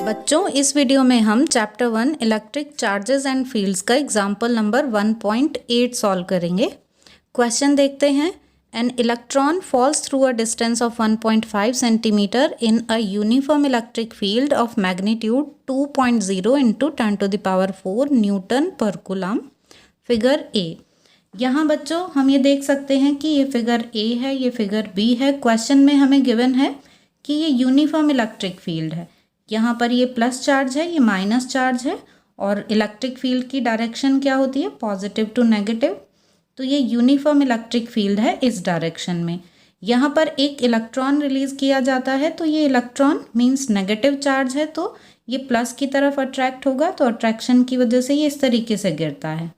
बच्चों, इस वीडियो में हम chapter 1 electric charges and fields का एग्जाम्पल नंबर 1.8 सॉल्व करेंगे। क्वेश्चन देखते हैं। An electron falls through a distance of 1.5 centimetre in a uniform electric field of magnitude 2.0 into 10⁴ newton per coulomb. Figure A. यहाँ बच्चों हम ये देख सकते हैं कि ये फिगर ए है, ये फिगर बी है। क्वेश्चन में हमें गिवन है कि ये यूनिफॉर्म इलेक्ट्रिक फील्ड है। यहाँ पर ये प्लस चार्ज है, ये माइनस चार्ज है और इलेक्ट्रिक फील्ड की डायरेक्शन क्या होती है, पॉजिटिव टू नेगेटिव। तो ये यूनिफॉर्म इलेक्ट्रिक फील्ड है इस डायरेक्शन में। यहाँ पर एक इलेक्ट्रॉन रिलीज किया जाता है, तो ये इलेक्ट्रॉन मीन्स नेगेटिव चार्ज है, तो ये प्लस की तरफ अट्रैक्ट होगा, तो अट्रैक्शन की वजह से ये इस तरीके से गिरता है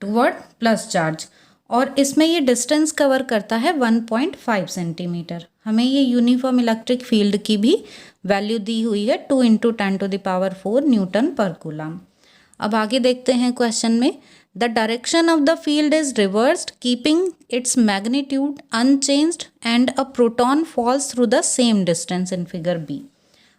टुवर्ड प्लस चार्ज। और इसमें ये डिस्टेंस कवर करता है 1.5 सेंटीमीटर। हमें ये यूनिफॉर्म इलेक्ट्रिक फील्ड की भी वैल्यू दी हुई है 2 × 10⁴ न्यूटन पर कूलम। अब आगे देखते हैं क्वेश्चन में। The direction of the field is reversed keeping its magnitude unchanged and a proton falls through the same distance in figure B.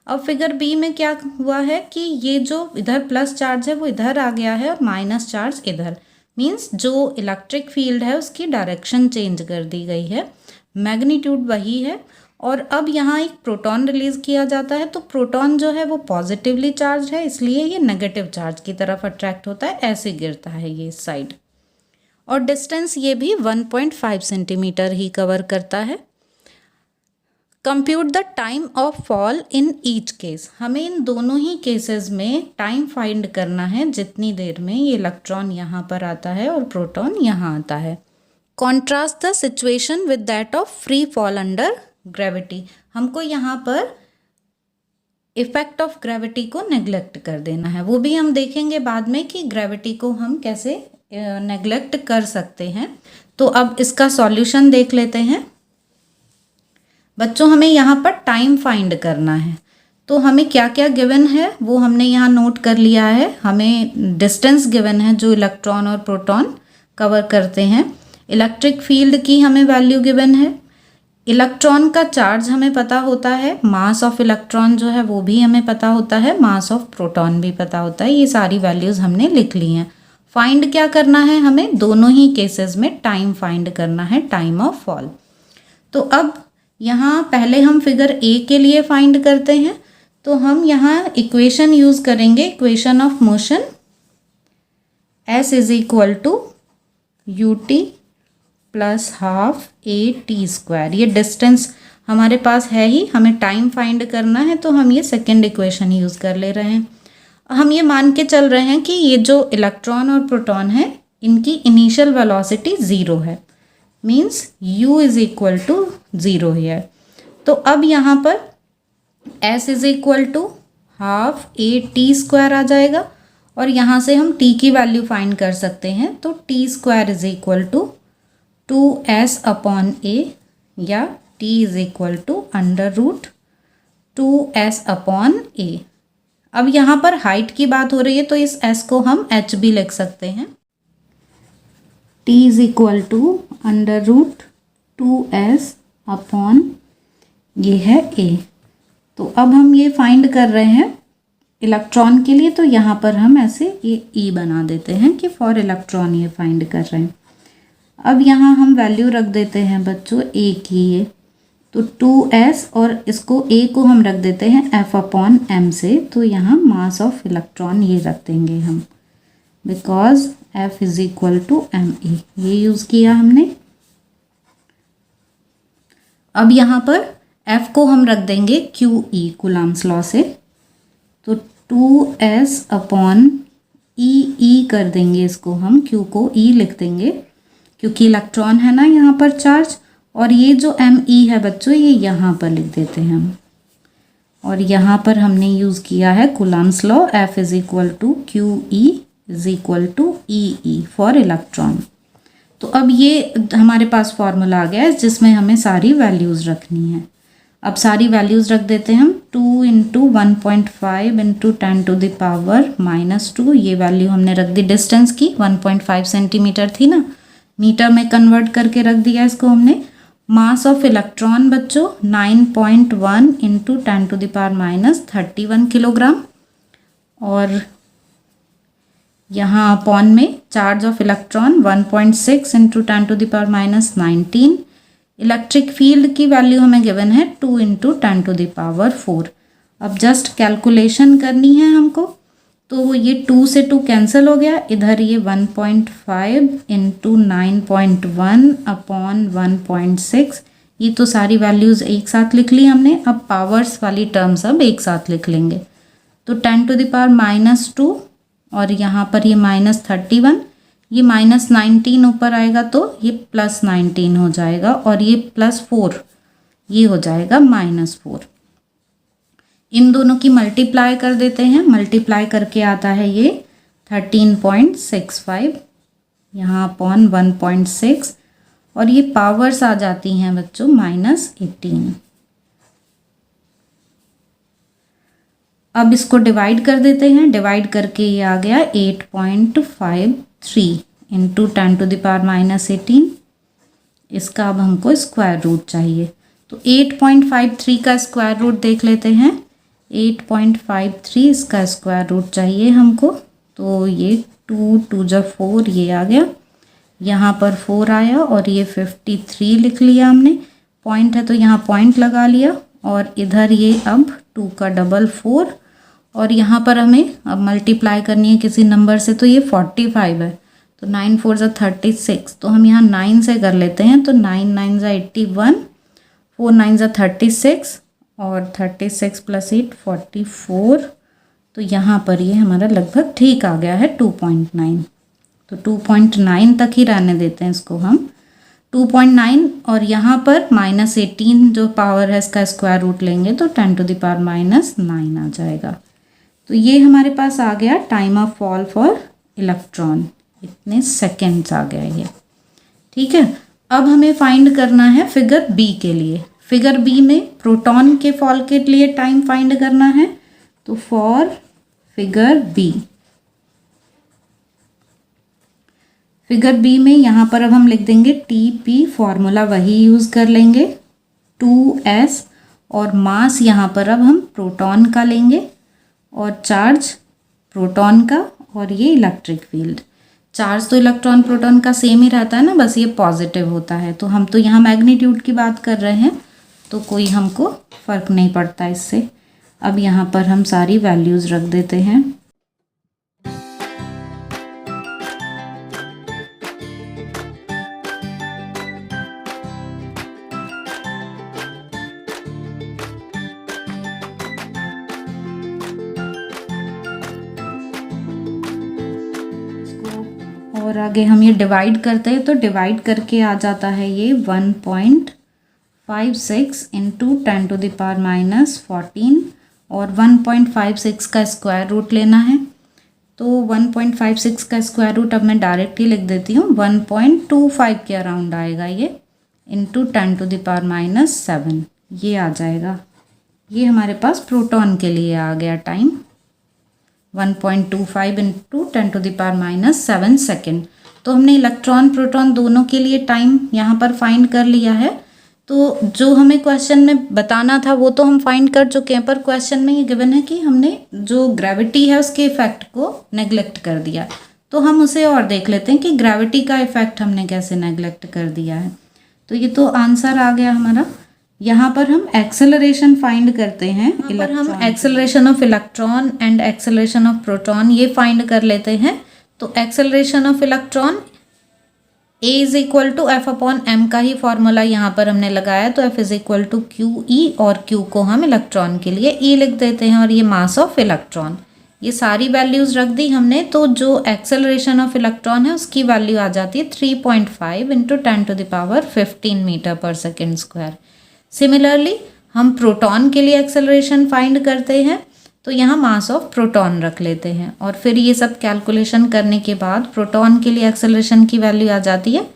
अब फिगर बी में क्या हुआ है कि ये जो इधर प्लस चार्ज है वो इधर आ गया है और माइनस चार्ज इधर, मीन्स जो इलेक्ट्रिक फील्ड है उसकी डायरेक्शन चेंज कर दी गई है, मैग्नीट्यूड वही है। और अब यहाँ एक प्रोटॉन रिलीज किया जाता है, तो प्रोटॉन जो है वो पॉजिटिवली चार्ज है, इसलिए ये नेगेटिव चार्ज की तरफ अट्रैक्ट होता है, ऐसे गिरता है ये इस साइड। और डिस्टेंस ये भी 1.5 सेंटीमीटर ही कवर करता है। Compute the time of fall in each case. हमें इन दोनों ही केसेस में टाइम फाइंड करना है, जितनी देर में ये इलेक्ट्रॉन यहाँ पर आता है और प्रोटॉन यहाँ आता है। Contrast the situation with that of free fall under gravity. हमको यहाँ पर इफेक्ट ऑफ ग्रेविटी को नेग्लेक्ट कर देना है, वो भी हम देखेंगे बाद में कि ग्रेविटी को हम कैसे नेग्लेक्ट कर सकते हैं। तो अब इसका सॉल्यूशन देख लेते हैं। बच्चों हमें यहाँ पर टाइम फाइंड करना है, तो हमें क्या क्या गिवन है वो हमने यहाँ नोट कर लिया है। हमें डिस्टेंस गिवन है जो इलेक्ट्रॉन और प्रोटॉन कवर करते हैं। इलेक्ट्रिक फील्ड की हमें वैल्यू गिवन है। इलेक्ट्रॉन का चार्ज हमें पता होता है, मास ऑफ इलेक्ट्रॉन जो है वो भी हमें पता होता है, मास ऑफ प्रोटॉन भी पता होता है। ये सारी वैल्यूज़ हमने लिख ली हैं। फाइंड क्या करना है, हमें दोनों ही केसेस में टाइम फाइंड करना है, टाइम ऑफ फॉल। तो अब यहाँ पहले हम फिगर ए के लिए फाइंड करते हैं, तो हम यहाँ इक्वेशन यूज़ करेंगे, equation of motion S = ut + ½ AT²। ये डिस्टेंस हमारे पास है ही, हमें टाइम फाइंड करना है, तो हम ये सेकेंड इक्वेशन यूज़ कर ले रहे हैं। हम ये मान के चल रहे हैं कि ये जो इलेक्ट्रॉन और प्रोटॉन है इनकी इनिशियल वेलोसिटी 0 है, मीन्स u = 0 है। तो अब यहाँ पर S = ½ AT² आ जाएगा और यहाँ से हम t की वैल्यू फाइंड कर सकते हैं। तो t² = 2s/a या t = √2s/a। अब यहाँ पर हाइट की बात हो रही है, तो इस s को हम h भी लिख सकते हैं। t = √2s/ ये है a। तो अब हम ये फाइंड कर रहे हैं इलेक्ट्रॉन के लिए, तो यहाँ पर हम ऐसे ये e बना देते हैं कि फॉर इलेक्ट्रॉन ये फाइंड कर रहे हैं। अब यहाँ हम वैल्यू रख देते हैं बच्चों a की, ये तो 2s और इसको a को हम रख देते हैं F/m से, तो यहाँ मास ऑफ इलेक्ट्रॉन ये रख देंगे हम, बिकॉज F = ma, ये यूज़ किया हमने। अब यहाँ पर F को हम रख देंगे QE कूलम्स लॉ से, तो 2s/e कर देंगे इसको हम, Q को E लिख देंगे क्योंकि इलेक्ट्रॉन है ना यहाँ पर चार्ज, और ये जो me है बच्चों ये यहाँ पर लिख देते हैं हम। और यहाँ पर हमने यूज़ किया है Coulomb's law, F = QE = EE for electron. तो अब ये हमारे पास फॉर्मूला आ गया है जिसमें हमें सारी वैल्यूज़ रखनी है। अब सारी वैल्यूज़ रख देते हैं हम। 2 × 1.5 × 10⁻⁻², ये वैल्यू हमने रख दी डिस्टेंस की, 1.5 सेंटीमीटर थी ना, मीटर में कन्वर्ट करके रख दिया इसको हमने। मास ऑफ इलेक्ट्रॉन बच्चों 9.1 इंटू 10⁻³ किलोग्राम, और यहाँ अपॉन में charge of electron 1.6 into 10⁻19। Electric field की वैल्यू हमें गिवन है 2 इंटू 10⁴। अब जस्ट कैलकुलेशन करनी है हमको, तो ये 2 से 2 कैंसिल हो गया, इधर ये 1.5 इंटू 9.1 अपॉन 1.6, ये तो सारी वैल्यूज़ एक साथ लिख ली हमने। अब पावर्स वाली टर्म्स अब एक साथ लिख लेंगे, तो 10⁻² और यहाँ पर ये -31, ये -19 ऊपर आएगा तो ये +19 हो जाएगा, और ये +4 ये हो जाएगा -4। इन दोनों की मल्टीप्लाई कर देते हैं, मल्टीप्लाई करके आता है ये 13.65 यहाँ अपॉन 1.6, और ये पावर्स आ जाती हैं बच्चों -18। अब इसको डिवाइड कर देते हैं, डिवाइड करके ये आ गया 8.53 इंटू 10⁻18। इसका अब हमको स्क्वायर रूट चाहिए, तो 8.53 का स्क्वायर रूट देख लेते हैं। 8.53 इसका स्क्वायर रूट चाहिए हमको, तो ये 2 × 4 ये आ गया, यहाँ पर 4 आया, और ये 53 लिख लिया हमने। पॉइंट है तो यहाँ पॉइंट लगा लिया, और इधर ये अब 2 का डबल 4, और यहाँ पर हमें अब मल्टीप्लाई करनी है किसी नंबर से, तो ये 45 है, तो 9 4 = 36, तो हम यहाँ 9 से कर लेते हैं, तो 9 9 = 81, 4 9 = 36, और 36 + 8 44, तो यहाँ पर ये हमारा लगभग ठीक आ गया है 2.9, तो 2.9 तक ही रहने देते हैं इसको हम। 2.9 और यहाँ पर -18 जो पावर है इसका स्क्वायर रूट लेंगे तो 10⁻⁹ आ जाएगा। तो ये हमारे पास आ गया time of fall for electron, इतने सेकेंड्स आ गया ये। ठीक है, अब हमें फाइंड करना है फिगर बी के लिए। फिगर बी में प्रोटॉन के फॉल के लिए टाइम फाइंड करना है, तो for figure B, figure B में यहाँ पर अब हम लिख देंगे TP, फॉर्मूला वही यूज़ कर लेंगे 2s, और मास यहाँ पर अब हम प्रोटॉन का लेंगे, और चार्ज प्रोटॉन का, और ये इलेक्ट्रिक फील्ड। चार्ज तो इलेक्ट्रॉन प्रोटॉन का सेम ही रहता है ना, बस ये पॉजिटिव होता है, तो हम तो यहाँ मैग्नीट्यूड की बात कर रहे हैं, तो कोई हमको फ़र्क नहीं पड़ता इससे। अब यहाँ पर हम सारी वैल्यूज़ रख देते हैं। और आगे हम ये डिवाइड करते हैं, तो डिवाइड करके आ जाता है ये 1.56 इंटू 10⁻⁻14, और 1.56 का स्क्वायर रूट लेना है, तो 1.56 का स्क्वायर रूट अब मैं डायरेक्ट ही लिख देती हूँ, 1.25 के अराउंड आएगा ये, इंटू 10⁻⁷ ये आ जाएगा। ये हमारे पास प्रोटॉन के लिए आ गया टाइम 1.25 इंटू 10⁻⁷ सेकेंड। तो हमने इलेक्ट्रॉन प्रोटॉन दोनों के लिए टाइम यहाँ पर फाइंड कर लिया है। तो जो हमें क्वेश्चन में बताना था वो तो हम फाइंड कर चुके हैं, पर क्वेश्चन में ये गिवन है कि हमने जो ग्रेविटी है उसके इफ़ेक्ट को नेग्लेक्ट कर दिया। तो हम उसे और देख लेते हैं कि ग्रेविटी का इफ़ेक्ट हमने कैसे नेग्लेक्ट कर दिया है। तो ये तो आंसर आ गया हमारा। यहाँ पर हम एक्सेलरेशन फाइंड करते हैं, यहाँ पर हम acceleration of electron and acceleration of proton ये फाइंड कर लेते हैं। तो acceleration of electron A = F/m का ही फॉर्मूला यहाँ पर हमने लगाया, तो F = QE, और Q को हम इलेक्ट्रॉन के लिए E लिख देते हैं, और ये मास ऑफ इलेक्ट्रॉन। ये सारी वैल्यूज़ रख दी हमने। तो जो एक्सेलरेशन ऑफ इलेक्ट्रॉन है उसकी वैल्यू आ जाती है 3.5 इंटू 10⁻15 मीटर/सेकेंड²। सिमिलरली हम प्रोटॉन के लिए एक्सेलरेशन फाइंड करते हैं, तो यहाँ मास ऑफ प्रोटॉन रख लेते हैं, और फिर ये सब कैलकुलेशन करने के बाद प्रोटॉन के लिए एक्सेलरेशन की वैल्यू आ जाती है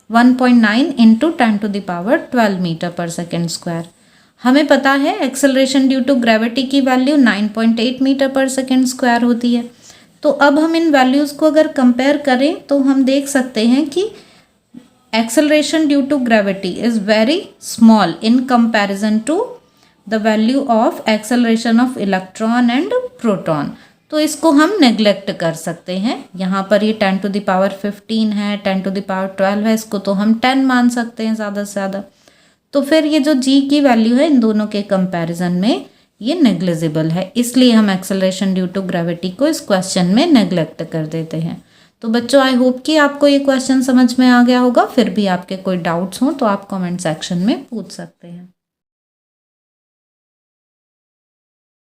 1.9 इंटू 10⁻12 मीटर/सेकेंड²। हमें पता है एक्सेलरेशन ड्यू टू ग्रेविटी की वैल्यू 9.8 मीटर/सेकेंड² होती है। तो अब हम इन वैल्यूज़ को अगर कंपेयर करें तो हम देख सकते हैं कि acceleration due to gravity is very small in comparison to the value of acceleration of electron and proton, तो इसको हम नेग्लेक्ट कर सकते हैं। यहाँ पर ये 10 to the power 15 है, 10 to the power 12 है, इसको तो हम 10 मान सकते हैं ज़्यादा से ज़्यादा। तो फिर ये जो g की वैल्यू है इन दोनों के कंपैरिजन में ये नेग्लिजिबल है, इसलिए हम एक्सेलरेशन ड्यू टू ग्रेविटी को इस क्वेश्चन में नेग्लेक्ट कर देते हैं। तो बच्चों आई होप कि आपको ये क्वेश्चन समझ में आ गया होगा। फिर भी आपके कोई डाउट्स हों तो आप कमेंट सेक्शन में पूछ सकते हैं।